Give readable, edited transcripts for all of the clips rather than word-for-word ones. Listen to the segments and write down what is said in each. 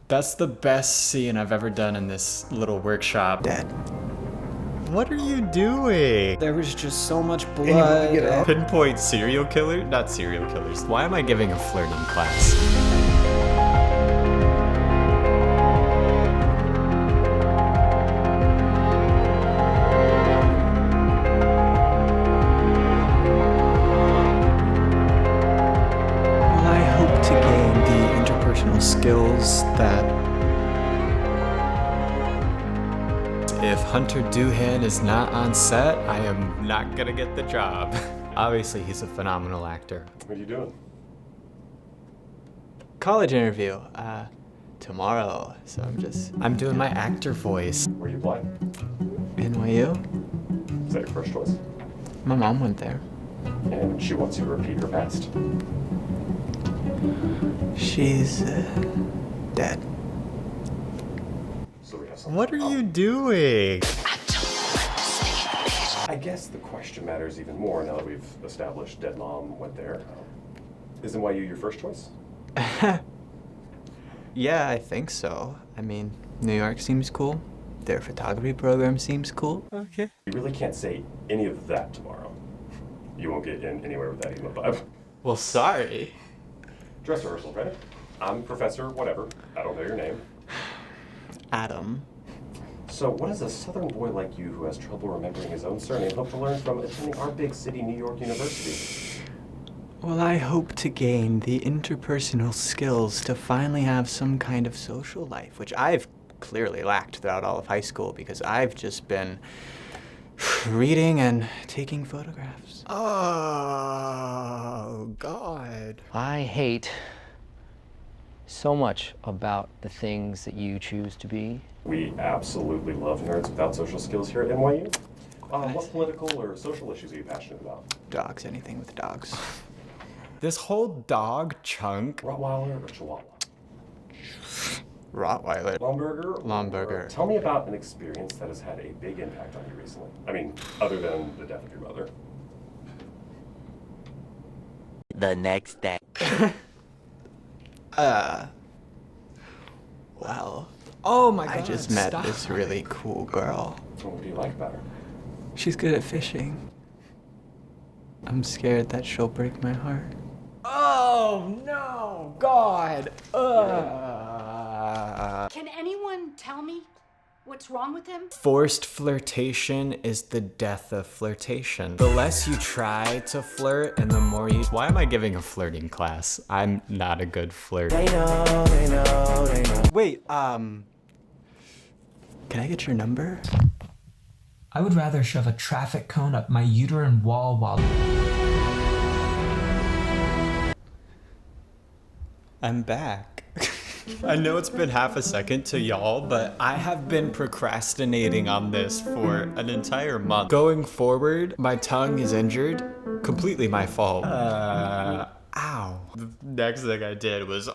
That's the best scene I've ever done in this little workshop. Dad. What are you doing? There was just so much blood. Pinpoint serial killer? Not serial killers. Why am I giving a flirting class? Well, I hope to gain the interpersonal skills that If Hunter Doohan is not on set, I am not gonna get the job. Obviously, he's a phenomenal actor. What are you doing? College interview, tomorrow. So I'm doing my actor voice. Were you blind? NYU? Is that your first choice? My mom went there. And she wants you to repeat her past. she's dead. So we have something. What are you doing? I guess the question matters even more now that we've established dead mom went there. Is NYU your first choice? Yeah, I think so. I mean, New York seems cool. Their photography program seems cool. Okay. You really can't say any of that tomorrow. You won't get in anywhere with that emo vibe. Well, sorry. Dress rehearsal, ready? I'm Professor whatever. I don't know your name. Adam. So what does a southern boy like you who has trouble remembering his own surname hope to learn from attending our big city, New York University? Well, I hope to gain the interpersonal skills to finally have some kind of social life, which I've clearly lacked throughout all of high school because I've just been reading and taking photographs. Oh, God. I hate so much about the things that you choose to be. We absolutely love nerds without social skills here at NYU. What political or social issues are you passionate about? Dogs, anything with dogs. This whole dog chunk. Rottweiler or Chihuahua? Rottweiler. Lomburger? Lomburger. Tell me about an experience that has had a big impact on you recently. I mean, other than the death of your mother. The next day. Well, Oh my God. I just met stop. this really cool girl. What do you like about her? She's good at fishing. I'm scared that she'll break my heart. Oh no, God. Can anyone tell me what's wrong with him? Forced flirtation is the death of flirtation. The less you try to flirt and the more you... Why am I giving a flirting class? I'm not a good flirt. Wait, can I get your number? I would rather shove a traffic cone up my uterine wall while... I'm back. I know it's been half a second to y'all, but I have been procrastinating on this for an entire month. Going forward, my tongue is injured. Completely my fault. Ow. The next thing I did was,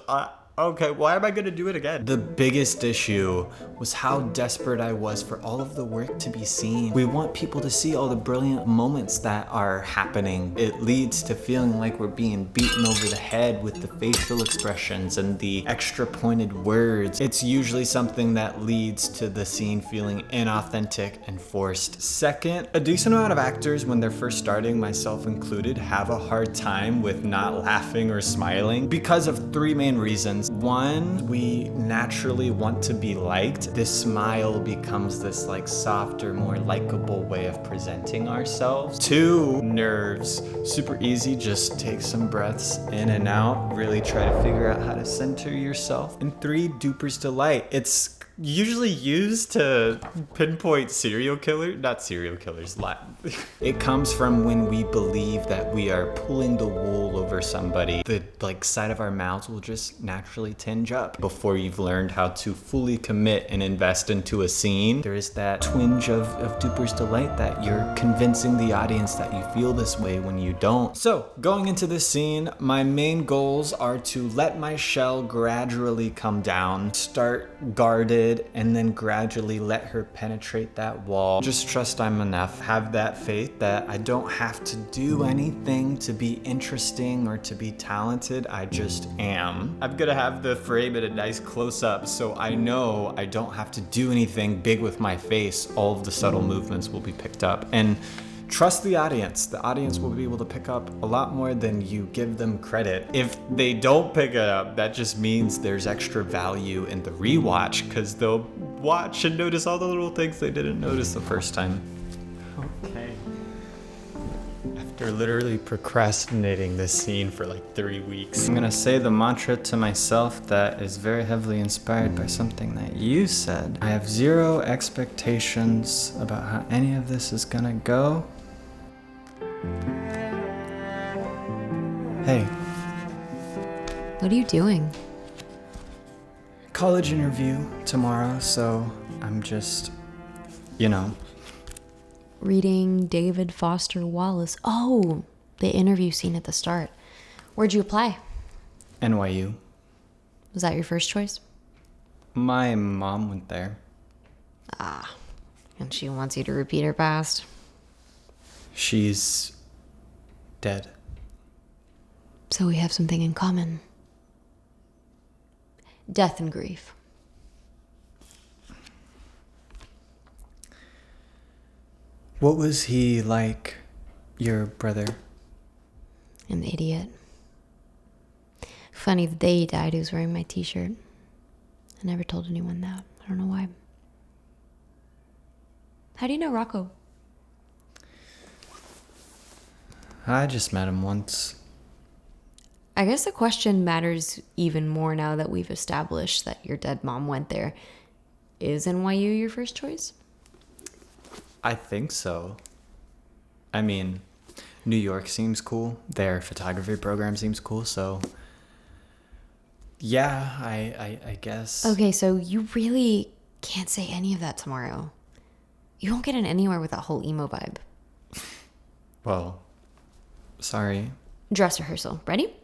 okay, why am I gonna do it again? The biggest issue was how desperate I was for all of the work to be seen. We want people to see all the brilliant moments that are happening. It leads to feeling like we're being beaten over the head with the facial expressions and the extra pointed words. It's usually something that leads to the scene feeling inauthentic and forced. Second, a decent amount of actors when they're first starting, myself included, have a hard time with not laughing or smiling because of three main reasons. One, we naturally want to be liked. This smile becomes this like softer, more likable way of presenting ourselves. Two, nerves. Super easy, just take some breaths in and out. Really try to figure out how to center yourself. And three, duper's delight. It's usually used to pinpoint serial killer, not serial killers, it comes from when we believe that we are pulling the wool over somebody. The side of our mouths will just naturally tinge up. Before you've learned how to fully commit and invest into a scene, there is that twinge of duper's delight that you're convincing the audience that you feel this way when you don't. So going into this scene, my main goals are to let my shell gradually come down, start guarded, and then gradually let her penetrate that wall. Just trust I'm enough. Have that that faith that I don't have to do anything to be interesting or to be talented. I just am. I'm gonna have the frame at a nice close-up so I know I don't have to do anything big with my face. All of the subtle movements will be picked up. And trust the audience. The audience will be able to pick up a lot more than you give them credit. If they don't pick it up, that just means there's extra value in the rewatch because they'll watch and notice all the little things they didn't notice the first time. Okay. After literally procrastinating this scene for like 3 weeks, I'm gonna say the mantra to myself that is very heavily inspired by something that you said. I have zero expectations about how any of this is gonna go. Hey, What are you doing? college interview tomorrow, so I'm just, Reading David Foster Wallace. Oh, the interview scene at the start. Where'd you apply? NYU. Was that your first choice? My mom went there. Ah, and she wants you to repeat her past. She's dead. So we have something in common. Death and grief. What was he like, your brother? An idiot. Funny, the day he died, he was wearing my t-shirt. I never told anyone that. I don't know why. How do you know Rocco? I just met him once. I guess the question matters even more now that we've established that your dead mom went there. Is NYU your first choice? I think so. I mean, New York seems cool. Their photography program seems cool, so yeah, I guess. Okay, so you really can't say any of that tomorrow. You won't get in anywhere with that whole emo vibe. Well, sorry. Dress rehearsal. Ready?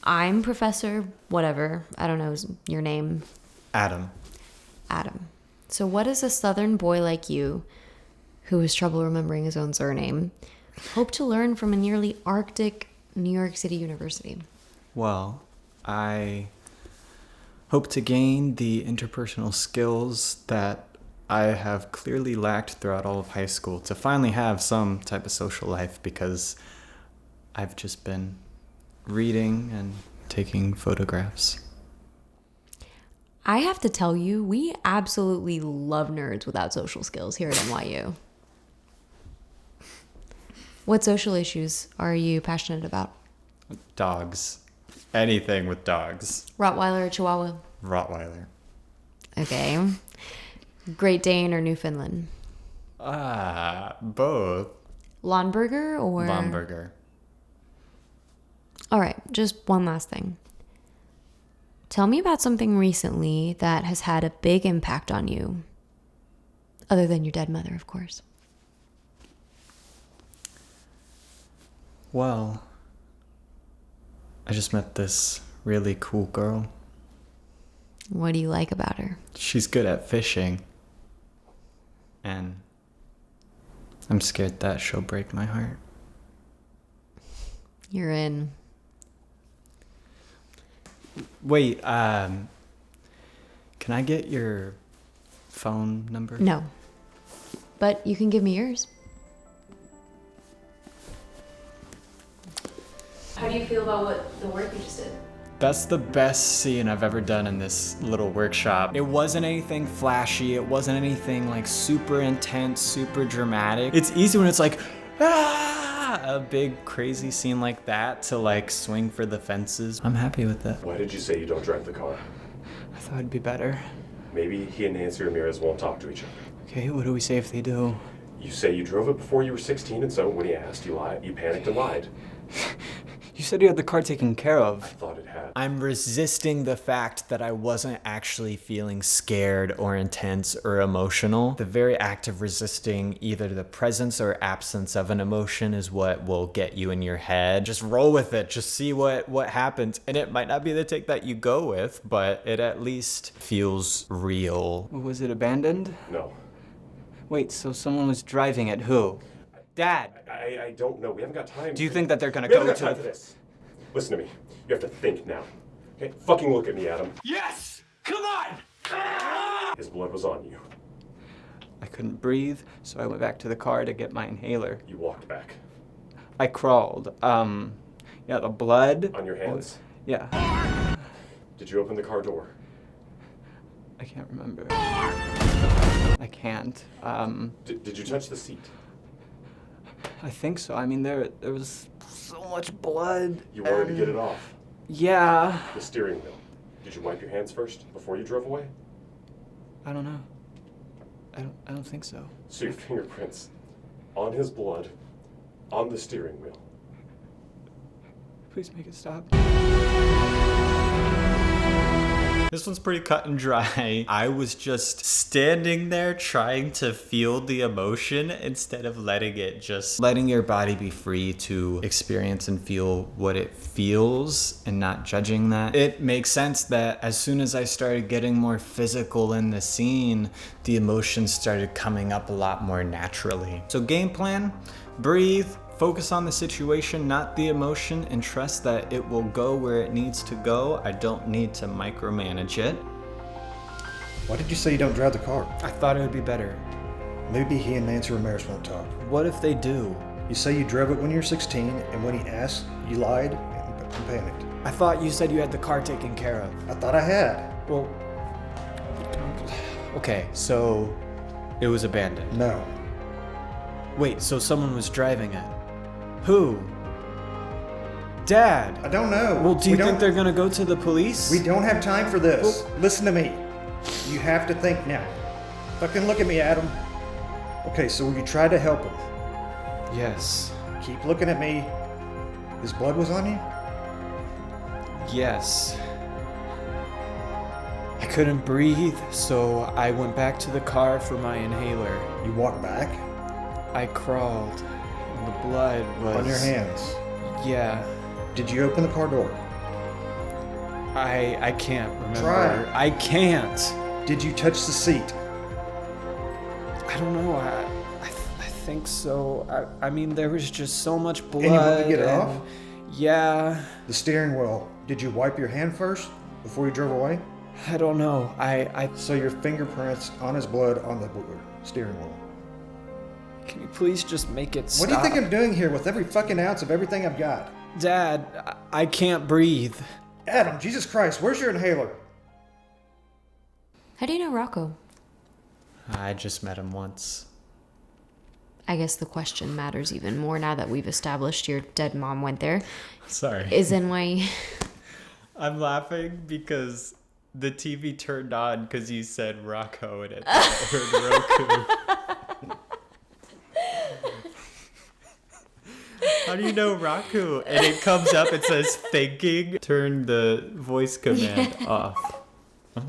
I'm Professor whatever. I don't know your name. Adam. Adam. So what does a southern boy like you, who has trouble remembering his own surname, hope to learn from a nearly Arctic New York City university? Well, I hope to gain the interpersonal skills that I have clearly lacked throughout all of high school to finally have some type of social life because I've just been reading and taking photographs. I have to tell you, we absolutely love nerds without social skills here at NYU. What social issues are you passionate about? Dogs. Anything with dogs. Rottweiler or Chihuahua? Rottweiler. Okay. Great Dane or Newfoundland? Both. Lonberger or? Bomberger. All right, just one last thing. Tell me about something recently that has had a big impact on you. Other than your dead mother, of course. Well, I just met this really cool girl. What do you like about her? She's good at fishing. And I'm scared that she'll break my heart. You're in. Wait, can I get your phone number? No. But you can give me yours. How do you feel about the work you just did? That's the best scene I've ever done in this little workshop. It wasn't anything flashy. It wasn't anything like super intense, super dramatic. It's easy when it's like, a big crazy scene like that to like swing for the fences. I'm happy with it. Why did you say you don't drive the car? I thought it'd be better. Maybe he and Nancy Ramirez won't talk to each other. Okay, what do we say if they do? You say you drove it before you were 16, and so when he asked, you lied. You panicked and lied. You said you had the car taken care I of. thought it had. I'm resisting the fact that I wasn't actually feeling scared or intense or emotional. The very act of resisting either the presence or absence of an emotion is what will get you in your head. Just roll with it. Just see what happens. And it might not be the take that you go with, but it at least feels real. Was it abandoned? No. Wait, so someone was driving it. Who? Dad, I don't know. We haven't got time. do you think that they're gonna We haven't go got time to... for this. Listen to me. You have to think now. Okay? Fucking look at me, Adam. Yes! Come on! His blood was on you. I couldn't breathe, so I went back to the car to get my inhaler. You walked back. I crawled. Yeah, the blood... On your hands? Yeah. Did you open the car door? I can't remember. I can't. Did you touch the seat? I think so. I mean, there was so much blood. You wanted to get it off. Yeah. The steering wheel. Did you wipe your hands first before you drove away? I don't know. I don't think so. So your fingerprints on his blood on the steering wheel. Please make it stop. This one's pretty cut and dry. I was just standing there trying to feel the emotion instead of letting your body be free to experience and feel what it feels and not judging that. It makes sense that as soon as I started getting more physical in the scene, the emotions started coming up a lot more naturally. So game plan, breathe, focus on the situation, not the emotion, and trust that it will go where it needs to go. I don't need to micromanage it. Why did you say you don't drive the car? I thought it would be better. Maybe he and Nancy Ramirez won't talk. What if they do? You say you drove it when you were 16, and when he asked, you lied and panicked. I thought you said you had the car taken care of. I thought I had. Well, okay, so it was abandoned. No. Wait, so someone was driving it? Who? Dad! I don't know. Well, do you think they're gonna go to the police? We don't have time for this. Listen to me. You have to think now. Fucking look at me, Adam. Okay, so you tried to help him. Yes. Keep looking at me. His blood was on you? Yes. I couldn't breathe, so I went back to the car for my inhaler. You walked back? I crawled. And the blood was... On your hands. Yeah. Did you open the car door? I can't remember. Try. I can't. Did you touch the seat? I don't know. I think so. I mean, there was just so much blood. And you wanted to get it off? Yeah. The steering wheel. Did you wipe your hand first before you drove away? I don't know. So your fingerprints on his blood on the steering wheel. Can you please just make it stop? What do you think I'm doing here with every fucking ounce of everything I've got? Dad, I can't breathe. Adam, Jesus Christ, where's your inhaler? How do you know Rocco? I just met him once. I guess the question matters even more now that we've established your dead mom went there. Sorry. Is in why... I'm laughing because the TV turned on because you said Rocco and it heard Roku. How do you know Raku? And it comes up, it says thinking. Turn the voice command off. Oh.